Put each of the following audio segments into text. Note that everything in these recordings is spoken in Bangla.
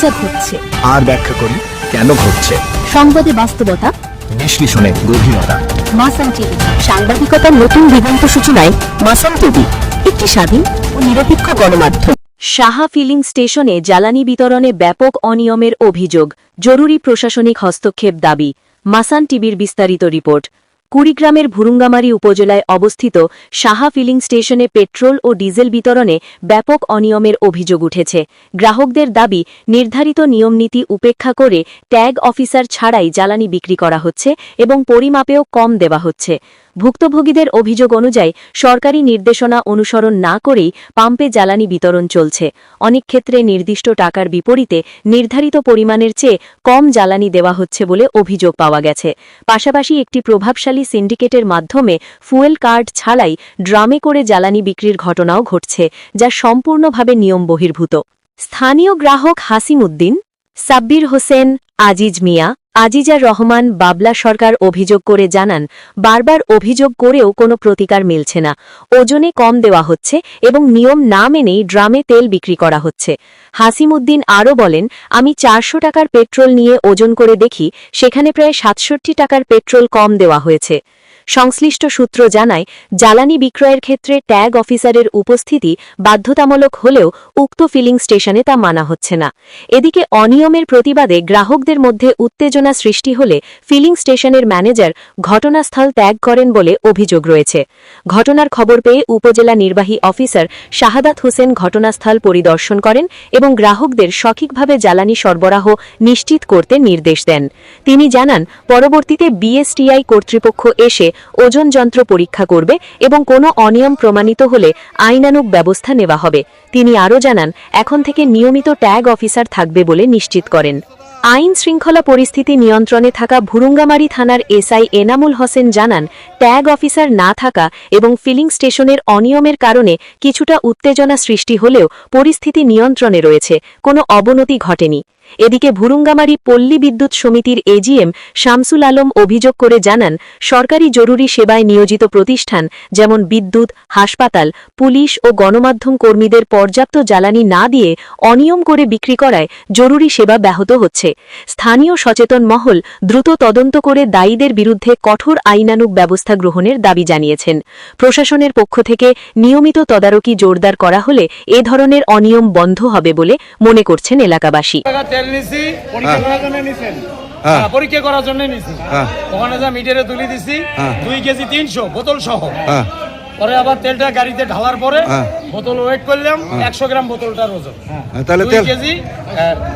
যা ঘটছে আর ব্যাখ্যা করি কেন ঘটছে। সংবাদে বাস্তবতা, বিশ্লেষণে গভীরতা। মাসান টিভি, সাংবাদিকতার নতুন দিগন্ত সূচনায় মাসান টিভি, একটি স্বাধীন ও নিরপেক্ষ গণমাধ্যম। সাহা ফিলিং স্টেশনে জ্বালানি বিতরণে ব্যাপক অনিয়মের অভিযোগ, জরুরি প্রশাসনিক হস্তক্ষেপ দাবি। মাসান টিভির বিস্তারিত রিপোর্ট। কুড়িগ্রামের ভুরুঙ্গামারী উপজেলায় অবস্থিত সাহা ফিলিং স্টেশনে পেট্রোল ও ডিজেল বিতরণে ব্যাপক অনিয়মের অভিযোগ উঠেছে। গ্রাহকদের দাবি, নির্ধারিত নিয়মনীতি উপেক্ষা করে ট্যাগ অফিসার ছাড়াই জ্বালানি বিক্রি করা হচ্ছে এবং পরিমাপেও কম দেওয়া হচ্ছে। ভুক্তভোগীদের অভিযোগ অনুযায়ী সরকারি নির্দেশনা অনুসরণ না করেই পাম্পে জ্বালানি বিতরণ চলছে। অনেক ক্ষেত্রে নির্দিষ্ট টাকার বিপরীতে নির্ধারিত পরিমাণের চেয়ে কম জ্বালানি দেওয়া হচ্ছে বলে অভিযোগ পাওয়া গেছে। পাশাপাশি একটি প্রভাবশালী সিন্ডিকেটের মাধ্যমে ফুয়েল কার্ড ছাড়াই ড্রামে করে জ্বালানি বিক্রির ঘটনাও ঘটছে, যা সম্পূর্ণভাবে নিয়ম বহির্ভূত। স্থানীয় গ্রাহক হাসিম উদ্দিন, সাব্বির হোসেন, আজিজ মিয়া, আজিজার রহমান, বাবলা সরকার অভিযোগ করে জানান, বারবার অভিযোগ করেও কোনো প্রতিকার মিলছে না। ওজনে কম দেওয়া হচ্ছে এবং নিয়ম না মেনেই ড্রামে তেল বিক্রি করা হচ্ছে। হাসিম উদ্দিন আরও বলেন, আমি 400 টাকার পেট্রোল নিয়ে ওজন করে দেখি সেখানে প্রায় 67 টাকার পেট্রোল কম দেওয়া হয়েছে। সংশ্লিষ্ট সূত্র জানায়, জ্বালানি বিক্রয়ের ক্ষেত্রে ট্যাগ অফিসারের উপস্থিতি বাধ্যতামূলক হলেও উক্ত ফিলিং স্টেশনে তা মানা হচ্ছে না। এদিকে অনিয়মের প্রতিবাদে গ্রাহকদের মধ্যে উত্তেজনা সৃষ্টি হলে ফিলিং স্টেশনের ম্যানেজার ঘটনাস্থল ত্যাগ করেন বলে অভিযোগ রয়েছে। ঘটনার খবর পেয়ে উপজেলা নির্বাহী অফিসার শাহাদাত হোসেন ঘটনাস্থল পরিদর্শন করেন এবং গ্রাহকদের সঠিকভাবে জ্বালানি সরবরাহ নিশ্চিত করতে নির্দেশ দেন। তিনি জানান, পরবর্তীতে বিএসটিআই কর্তৃপক্ষ এসে ওজন যন্ত্র পরীক্ষা করবে এবং কোনো অনিয়ম প্রমাণিত হলে আইনানুগ ব্যবস্থা নেওয়া হবে। তিনি আরও জানান, এখন থেকে নিয়মিত ট্যাগ অফিসার থাকবে বলে নিশ্চিত করেন। আইন শৃঙ্খলা পরিস্থিতি নিয়ন্ত্রণে থাকা ভুরুঙ্গামারী থানার এসআই এনামুল হোসেন জানান, ট্যাগ অফিসার না থাকা এবং ফিলিং স্টেশনের অনিয়মের কারণে কিছুটা উত্তেজনা সৃষ্টি হলেও পরিস্থিতি নিয়ন্ত্রণে রয়েছে, কোনো অবনতি ঘটেনি। এদিকে ভুরুঙ্গামারী পল্লী বিদ্যুৎ সমিতির এজিএম শামসুল আলম অভিযোগ করে জানান, সরকারি জরুরি সেবায় নিয়োজিত প্রতিষ্ঠান যেমন বিদ্যুৎ, হাসপাতাল, পুলিশ ও গণমাধ্যম কর্মীদের পর্যাপ্ত জ্বালানি না দিয়ে অনিয়ম করে বিক্রি করায় জরুরি সেবা ব্যাহত হচ্ছে। স্থানীয় সচেতন মহল দ্রুত তদন্ত করে দায়ীদের বিরুদ্ধে কঠোর আইনানুগ ব্যবস্থা গ্রহণের দাবি জানিয়েছেন। প্রশাসনের পক্ষ থেকে নিয়মিত তদারকি জোরদার করা হলে এ ধরনের অনিয়ম বন্ধ হবে বলে মনে করছেন এলাকাবাসী। তেল নিছি পরীক্ষা করার জন্য নিছি, ওখানে যা মিটারে তুলে দিছি 2 কেজি 300 বোতল সহ। পরে আবার তেলটা গাড়িতে ঢালার পরে বোতল ওয়েট করলাম 100 গ্রাম বোতলটার ওজন, তাহলে 2 কেজি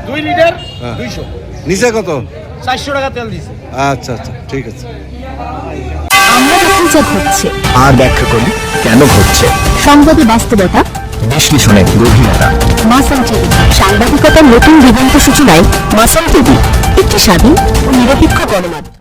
2 লিটার 200 নিচে কত? 400 টাকা তেল দিছি। আচ্ছা আচ্ছা, ঠিক আছে। আমরা যখন যা ঘটছে আর ব্যাখ্যা করি কেন ঘটছে। সংবাদে বাস্তবতা, বিশ্লেষণে গভীরতা। মাসান টিভি, সাংবাদিকতার নতুন দিগন্ত সূচনায় মাসান টিভি, একটি স্বাধীন ও নিরপেক্ষ গণমাধ্যম।